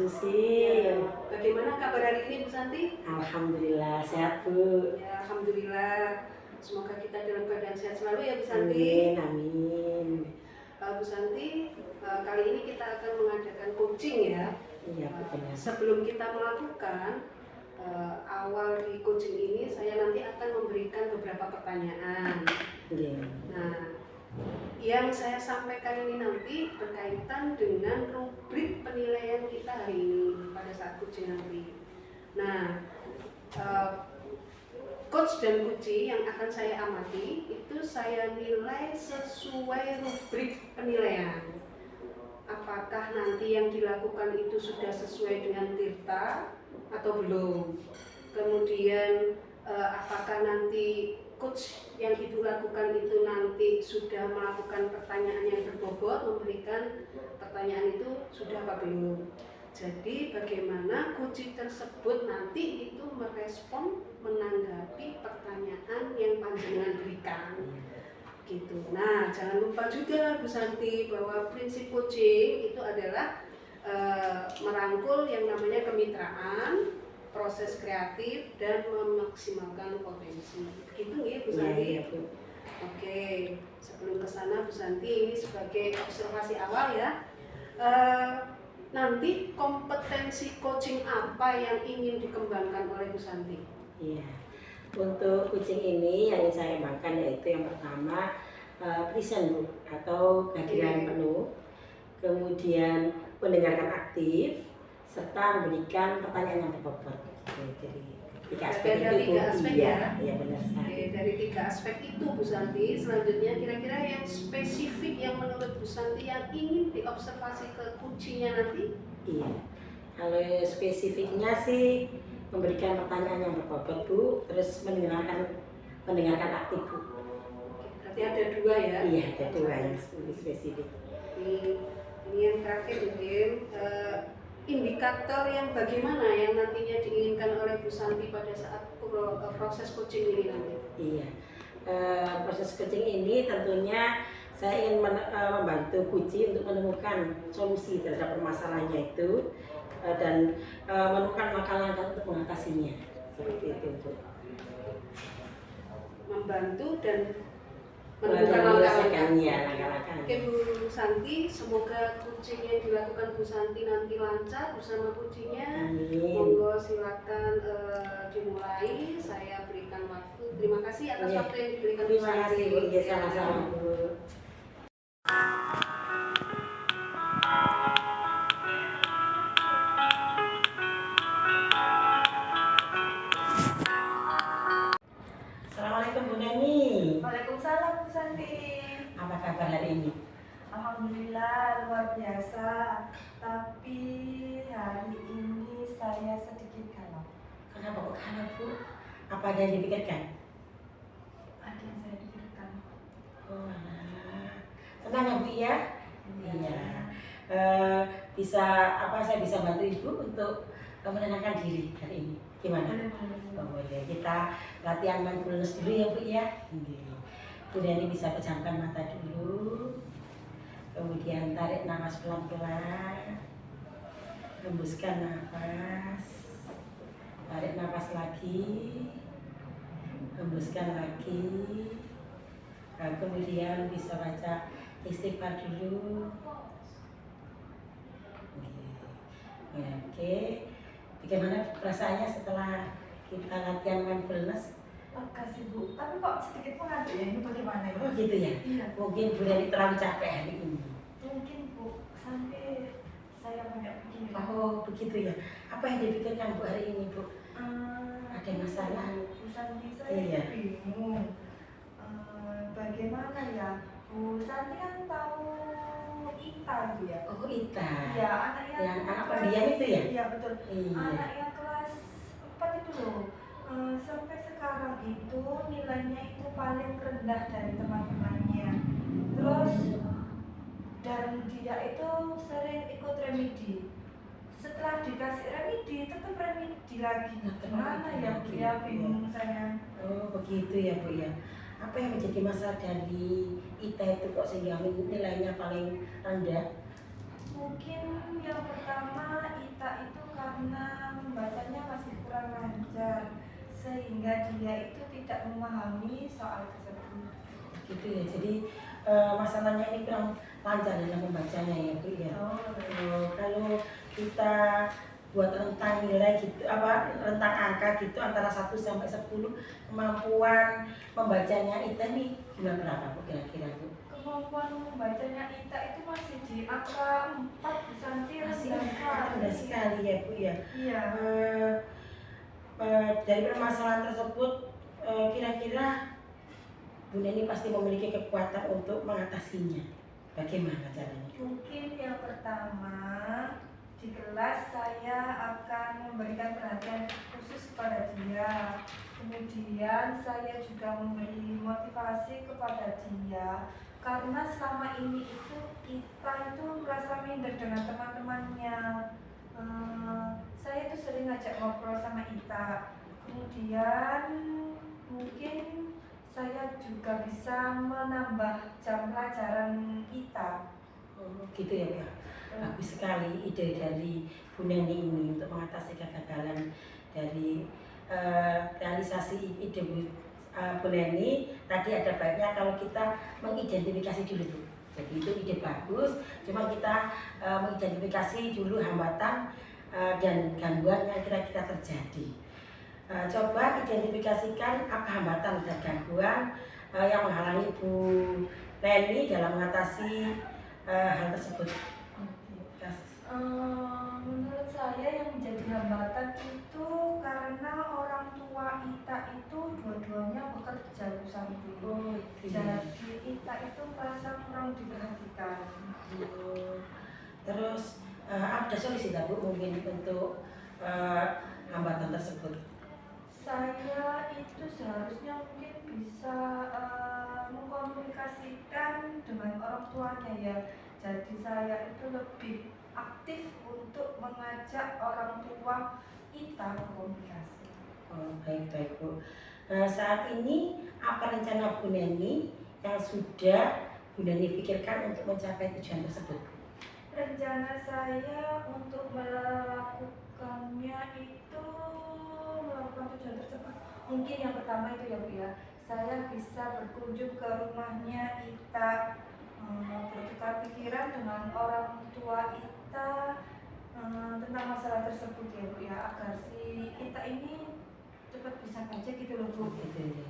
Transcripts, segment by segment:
Susi. Ya, bagaimana kabar hari ini Bu Santi? Alhamdulillah sehat Bu. Ya, alhamdulillah. Semoga kita dalam keadaan sehat selalu ya Bu Santi. Amin, amin. Bu Santi, kali ini kita akan mengadakan coaching ya. Iya betul. Sebelum kita melakukan awal di coaching ini, saya nanti akan memberikan beberapa pertanyaan. Iya. Nah, yang saya sampaikan ini nanti berkaitan dengan rubrik penilaian kita hari ini pada saat coaching nanti. Nah, coach dan coachee yang akan saya amati itu saya nilai sesuai rubrik penilaian. Apakah nanti yang dilakukan itu sudah sesuai dengan Tirta atau belum? Kemudian apakah nanti coach yang ibu lakukan itu nanti sudah melakukan pertanyaan yang berbobot, memberikan pertanyaan itu sudah apa belum? Jadi bagaimana coach tersebut nanti itu merespon, menanggapi pertanyaan yang panjenengan berikan gitu. Nah, jangan lupa juga Bu Santi bahwa prinsip coaching itu adalah merangkul yang namanya kemitraan, proses kreatif, dan memaksimalkan potensi. Begitu ya Bu Santi? Iya, Bu. Oke, sebelum ke sana Bu Santi, ini sebagai observasi awal ya. Nanti kompetensi coaching apa yang ingin dikembangkan oleh Bu Santi? Iya. Untuk coaching ini yang ingin saya kembangkan yaitu yang pertama present Bu, atau kehadiran penuh, kemudian mendengarkan aktif, serta memberikan pertanyaan yang berbobot. Jadi tiga aspek Ada itu tiga aspek ya? Iya benar sekali. Oke, dari tiga aspek itu Bu Santi, selanjutnya kira-kira yang spesifik yang menurut Bu Santi yang ingin diobservasi ke coachingnya nanti? Iya. Kalau spesifiknya sih memberikan pertanyaan yang berbobot Bu, terus mendengarkan aktif Bu. Berarti ada dua ya? Iya, ada dua yang spesifik. Ini yang terakhir mungkin indikator yang bagaimana yang nantinya diinginkan oleh Bu Santi pada saat proses coaching ini nanti? Iya, proses coaching ini tentunya saya ingin membantu coaching untuk menemukan solusi terhadap permasalahannya itu dan menemukan langkah-langkah untuk mengatasinya. Seperti itu Bu. Membantu dan menemukan langkah-langkah. Langkah-langkah. Oke Bu Santi, semoga coaching yang dilakukan Bu Santi nanti lancar bersama coachingnya. Monggo silakan dimulai. Saya berikan waktu. Terima kasih atas waktu yang diberikan Bu Santi. Terima kasih Bu. Ya, sama-sama Bu. Assalamualaikum Bu Neni. Waalaikumsalam Bu Santi. Apa kabar hari ini? Alhamdulillah luar biasa. Tapi hari ini saya sedikit galau. Kenapa kok kalah Bu? Apa ada yang dipikirkan? Ada yang saya pikirkan. Oh, tenang ya Bu ya. Iya. Bisa saya bisa bantu Ibu untuk menenangkan diri hari ini. Gimana? Boleh. Oh, boleh. Kita latihan mindfulness dulu ya Bu ya. Bu Neni bisa pejamkan mata dulu. Kemudian tarik nafas pelan-pelan. Hembuskan nafas. Tarik nafas lagi. Hembuskan lagi. Nah, kemudian bisa baca istighfar dulu. Oke. Bagaimana perasaannya setelah kita latihan mindfulness? Makasih Bu. Tapi kok sedikit mengantuk ya, ini bagaimana ya? Oh gitu ya? Iya. Mungkin Bu Neni terlalu capek hari ini. Mungkin Bu, sampai saya banyak pikiran. Oh begitu ya? Apa yang dipikirkan Bu hari ini Bu? Ada masalah? Bu Santi, saya Iya. bingung. Bagaimana ya? Bu Santi kan tahu Ita Bu ya? Oh Ita. Iya, anaknya Yang anak pendiam itu ya? Iya betul. Iya. Anak yang kelas 4 itu loh. Sampai sekarang itu nilainya itu paling rendah dari teman-temannya. Terus dan dia itu sering ikut remedi. Setelah dikasih remedi, tetap remedi lagi. Gimana ya Bu ya? Bingung saya. Oh begitu ya Bu ya. Apa yang menjadi masalah dari Ita itu kok sehingga nilainya paling rendah? Mungkin yang pertama Ita itu karena membacanya masih kurang lancar sehingga dia itu tidak memahami soal tersebut. Gitu ya. Jadi masalahnya ini kurang lancar dalam membacanya ya Bu ya. Kalau kita buat rentang nilai gitu rentang angka gitu antara 1 sampai 10, kemampuan membacanya Ita nih berapa Bu kira-kira Bu? Kemampuan membacanya Ita itu masih di angka 4 nanti rendah sekali ya Bu ya. Iya. Dari permasalahan tersebut kira-kira Bu Neni pasti memiliki kekuatan untuk mengatasinya. Bagaimana caranya? Mungkin yang pertama di kelas saya akan memberikan perhatian khusus kepada dia. Kemudian saya juga memberi motivasi kepada dia karena selama ini itu kita itu merasa minder dengan teman-temannya. Saya itu sering ngajak ngobrol sama Ita. Kemudian mungkin saya juga bisa menambah jam pelajaran Ita. Oh, gitu ya Bu. Bagus sekali ide dari Bu Neni ini untuk mengatasi kegagalan dari realisasi ide Bu Neni. Tadi ada baiknya kalau kita mengidentifikasi dulu Bu. Jadi itu ide bagus, cuma kita mengidentifikasi dulu hambatan dan gangguan yang kira-kira terjadi. Coba identifikasikan apa hambatan dan gangguan yang menghalangi Bu Neni dalam mengatasi hal tersebut. Menurut saya yang menjadi hambatan itu karena orang tua Ita itu dua-duanya bekerja Bu Santi. Jadi Ita itu merasa kurang diperhatikan. Terus ada solusi tak Bu mungkin untuk hambatan tersebut? Saya itu seharusnya mungkin bisa mengkomunikasikan dengan orang tuanya ya. Jadi saya itu lebih aktif untuk mengajak orang tua Ita berkomunikasi. Oh, baik Bu. Saat ini apa rencana Bu Neni yang sudah Bu Neni pikirkan untuk mencapai tujuan tersebut? Rencana saya untuk melakukannya itu melakukan tujuan tersebut mungkin yang pertama itu ya Bu ya, saya bisa berkunjung ke rumahnya Ita, bertukar pikiran dengan orang tua Ita tentang masalah tersebut ya Bu ya, agar si Ita ini cepat bisa baca gitu loh Bu.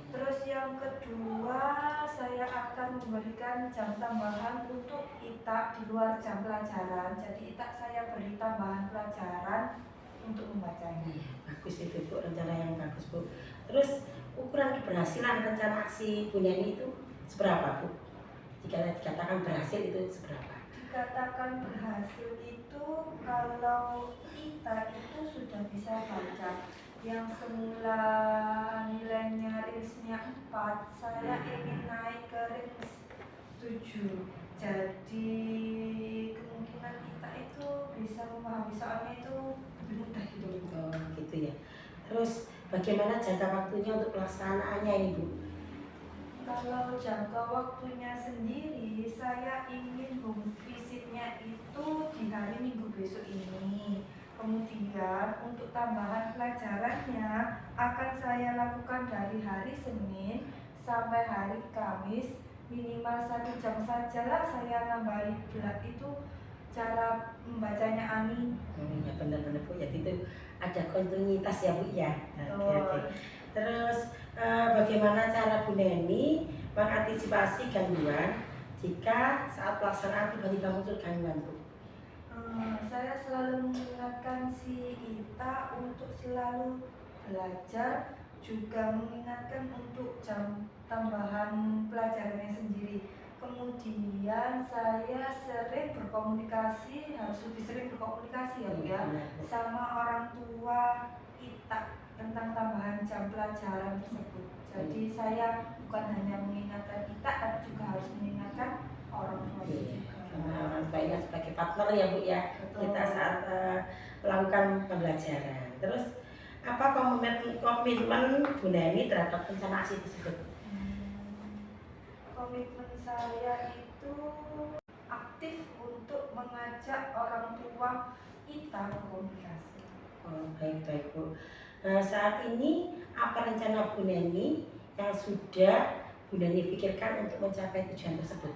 Terus yang kedua saya akan memberikan jam tambahan untuk Ita di luar jam pelajaran. Jadi Ita saya beri tambahan pelajaran untuk membacanya. Bagus itu Bu, rencana yang bagus Bu. Terus ukuran keberhasilan rencana aksi Bu Neni itu seberapa Bu? Jika dikatakan berhasil itu seberapa? Dikatakan berhasil itu kalau Ita itu sudah bisa baca. Yang semula nilainya range-nya 4, saya ingin naik ke range 7. Jadi kemungkinan Ita itu bisa memahami soalnya itu lebih mudah gitu. Oh gitu ya. Terus bagaimana jangka waktunya untuk pelaksanaannya ini Bu? Kalau jangka waktunya sendiri, saya ingin home visitnya itu di hari Minggu besok ini. Kemudian untuk tambahan pelajarannya akan saya lakukan dari hari Senin sampai hari Kamis, minimal 1 jam sajalah saya nambahi itu cara membacanya Ani. Ya benar-benar Bu, ya itu ada kontinuitas ya Bu ya. Oke. Terus bagaimana cara Bu Neni mengantisipasi gangguan jika saat pelaksanaan tiba-tiba muncul gangguan Bu? Saya selalu mengingatkan si Ita untuk selalu belajar, juga mengingatkan untuk jam tambahan pelajarannya sendiri. Kemudian saya sering berkomunikasi, harus lebih sering berkomunikasi ya Bu ya, sama orang tua Ita tentang tambahan jam pelajaran tersebut. Jadi saya bukan hanya mengingatkan Ita, tapi juga harus mengingatkan orang tua juga. Karena orang tuanya sebagai partner ya Bu ya. Betul. Kita saat melakukan pembelajaran. Terus apa komitmen Bu Neni terhadap rencana aksi tersebut? Komitmen saya itu aktif untuk mengajak mengajak orang tua Ita berkomunikasi. Oh, baik Bu. Saat ini apa rencana Bu Neni yang sudah Bu Neni pikirkan untuk mencapai tujuan tersebut?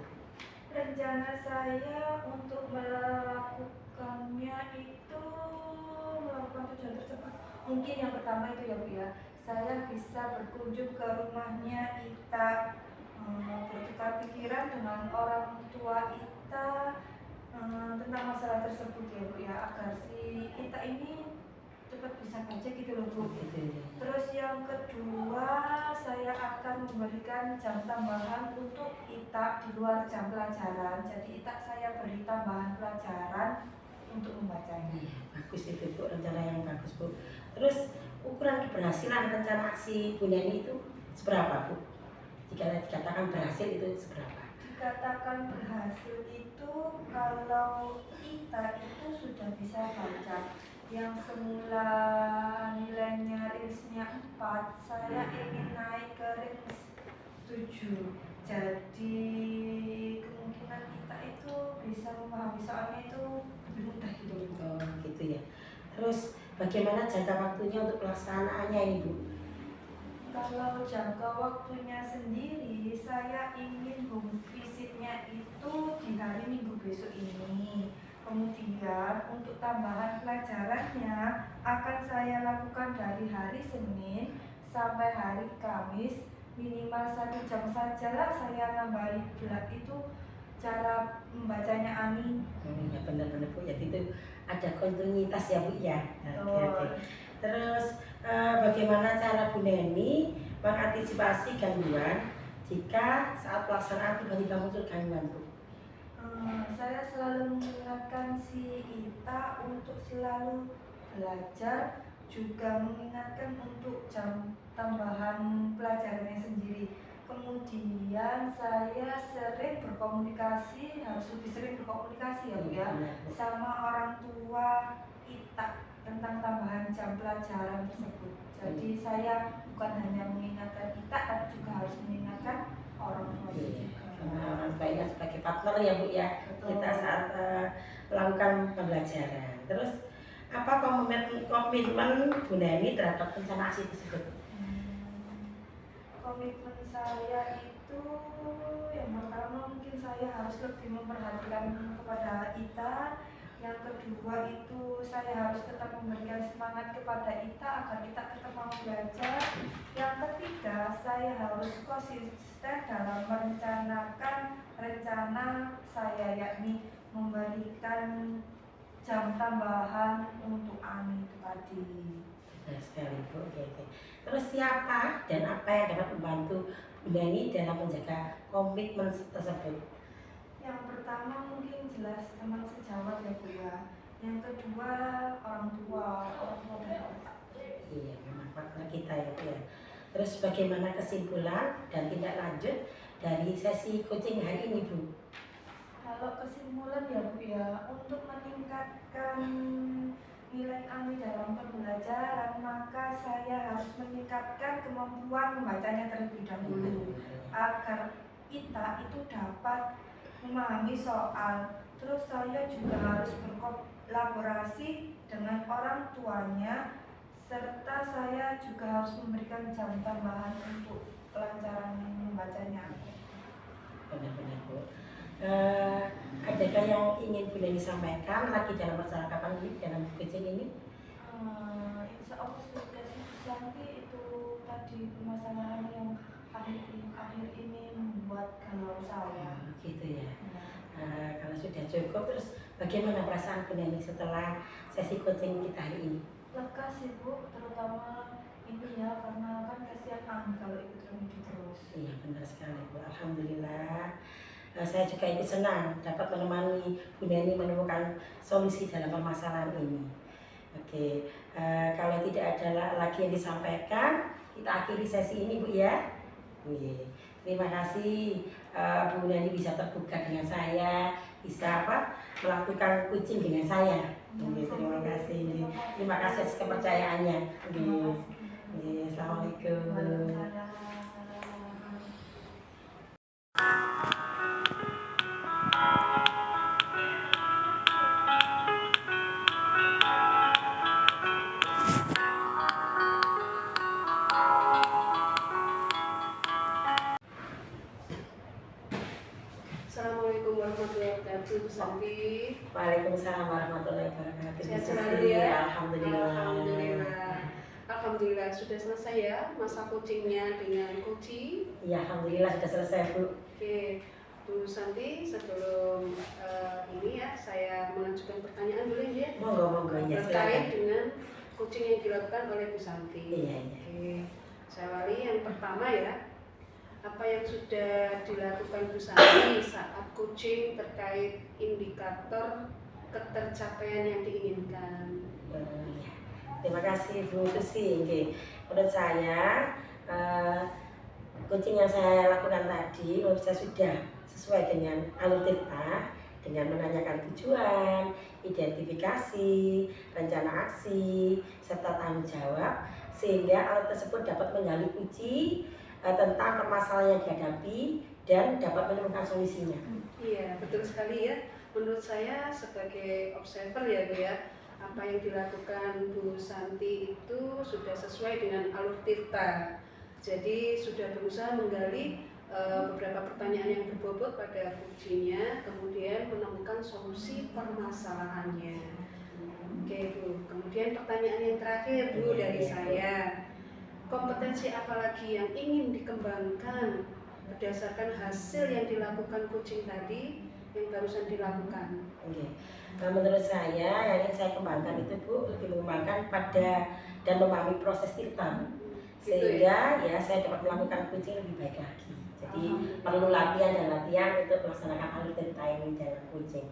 Rencana saya untuk melakukannya itu melakukan tujuan tersebut. Mungkin yang pertama itu ya Bu ya, saya bisa berkunjung ke rumahnya Ita, bertukar pikiran dengan orang tua Ita tentang masalah tersebut ya Bu ya, agar si Ita ini cepat bisa baca gitu loh Bu. Terus yang kedua, saya akan memberikan jam tambahan untuk Ita di luar jam pelajaran. Jadi Ita saya beri tambahan pelajaran untuk membacanya. Iya, bagus itu Bu, rencana yang bagus Bu. Terus ukuran keberhasilan rencana aksi Bu Neni itu seberapa Bu? Jika dikatakan berhasil itu seberapa? Dikatakan berhasil itu kalau Ita itu sudah bisa baca. Yang semula nilainya range-nya 4, saya ingin naik ke range 7. Jadi kemungkinan Ita itu bisa memahami soalnya itu lebih mudah gitu. Oh gitu ya. Terus bagaimana jangka waktunya untuk pelaksanaannya ini Bu? Kalau jangka waktunya sendiri, saya ingin home visitnya itu di hari Minggu besok ini. Kemudian untuk tambahan pelajarannya akan saya lakukan dari hari Senin sampai hari Kamis, minimal 1 jam sajalah saya nambahi berat itu cara membacanya Ani. Ya benar-benar Bu, jadi itu ada kontinuitas ya Bu ya. Oke. Terus bagaimana cara Bu Neni mengantisipasi gangguan jika saat pelaksanaan tiba-tiba muncul gangguan Bu? Saya selalu mengingatkan si Ita untuk selalu belajar, juga mengingatkan untuk jam tambahan pelajarannya sendiri. Kemudian saya sering berkomunikasi, harus lebih sering berkomunikasi ya Bu ya, sama orang tua Ita tentang tambahan jam pelajaran tersebut. Jadi saya bukan hanya mengingatkan Ita, tapi juga harus mengingatkan orang tua juga. Orang tuanya sebagai partner ya Bu ya. Betul. Kita saat melakukan pembelajaran. Terus apa komitmen Bu Neni terhadap rencana aksi tersebut? Komitmen saya itu yang pertama mungkin saya harus lebih memperhatikan kepada Ita. Yang kedua itu saya harus tetap memberikan semangat kepada Ita agar Ita tetap mau belajar. Yang ketiga, saya harus konsisten dalam merencanakan rencana saya, yakni memberikan jam tambahan untuk Ani itu tadi. Benar sekali Bu. Oke. Terus siapa dan apa yang dapat membantu Bu Neni dalam menjaga komitmen tersebut? Yang pertama mungkin jelas teman sejawat ya Bu ya. Yang kedua orang tua dan otak. Iya, memang partner kita ya Bu ya. Terus bagaimana kesimpulan dan tindak lanjut dari sesi coaching hari ini Bu? Kalau kesimpulan ya Bu ya, untuk meningkatkan nilai Ani dalam pembelajaran, maka saya harus meningkatkan kemampuan membacanya terlebih dahulu agar Ita itu dapat memahami soal. Terus saya juga harus berkolaborasi dengan orang tuanya, serta saya juga harus memberikan jam tambahan untuk kelancaran membacanya. Benar-benar Bu. Adakah yang ingin Bu Neni sampaikan lagi dalam percakapan ini, dalam coaching ini? Insya Allah sudah nanti itu tadi permasalahan yang akhir ini membuat galau saya. Gitu ya. Kalau sudah cukup, terus bagaimana perasaan Bu Neni setelah sesi coaching kita hari ini? Lega sih Bu, terutama ini ya, karena kan kasihan Ani kalau ikut remedi terus. Iya benar sekali Bu, alhamdulillah. Saya juga ikut senang dapat menemani Bu Neni menemukan solusi dalam permasalahan ini. Oke, kalau tidak ada lagi yang disampaikan, kita akhiri sesi ini Bu ya. Oke. Terima kasih Bu Neni bisa terbuka dengan saya, bisa melakukan coaching dengan saya. Terima kasih. Terima kasih atas kepercayaannya. Assalamualaikum. warahmatullahi wabarakatuh, Bu Santi. Waalaikumsalam warahmatullahi wabarakatuh. Sehat Bu selalu Susi. ya. Alhamdulillah. Alhamdulillah. Alhamdulillah sudah selesai ya masa coachingnya dengan Koci. Ya, alhamdulillah sudah selesai, Bu. Oke, Bu Santi, sebelum ini ya saya mengajukan pertanyaan dulu ya. Monggo ya, Terkait silakan. dengan coaching yang dilakukan oleh Bu Santi. Iya. Oke, saya awali yang pertama ya. Apa yang sudah dilakukan Bu Santi saat coaching terkait indikator ketercapaian yang diinginkan? Ya. Terima kasih Bu Susi. Oke. Menurut saya coaching yang saya lakukan tadi menurut saya sudah sesuai dengan alur tirta, dengan menanyakan tujuan, identifikasi, rencana aksi, serta tanggung jawab, sehingga alat tersebut dapat menggali kunci tentang permasalahan yang dihadapi dan dapat menemukan solusinya. Iya, betul sekali ya. Menurut saya sebagai observer ya Bu ya, apa yang dilakukan Bu Santi itu sudah sesuai dengan alur tirta. Jadi sudah berusaha menggali beberapa pertanyaan yang berbobot pada kuncinya, kemudian menemukan solusi permasalahannya. Oke Bu, kemudian pertanyaan yang terakhir Bu dari saya, kompetensi apa lagi yang ingin dikembangkan berdasarkan hasil yang dilakukan coaching tadi yang barusan dilakukan? Oke. Nah, menurut saya yang ingin saya kembangkan itu Bu, lebih mengembangkan pada dan memahami proses tirta, sehingga ya saya dapat melakukan coaching lebih baik lagi. Jadi perlu latihan untuk melaksanakan alur tirta ini dalam coaching.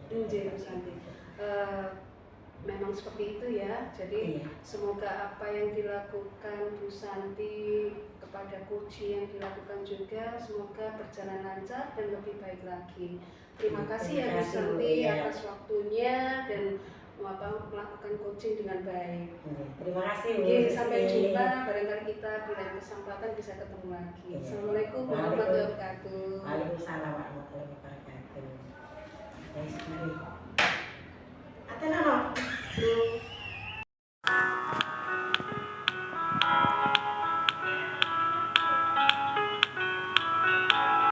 Memang seperti itu ya. Jadi semoga apa yang dilakukan Bu Santi kepada coach yang dilakukan juga semoga berjalan lancar dan lebih baik lagi. Terima kasih ya Bu Santi atas waktunya dan melakukan coaching dengan baik. Terima kasih Bu. Sampai jumpa, barangkali kita di lain kesempatan bisa ketemu lagi. Assalamualaikum warahmatullahi wabarakatuh. Waalaikumsalam warahmatullahi wabarakatuh.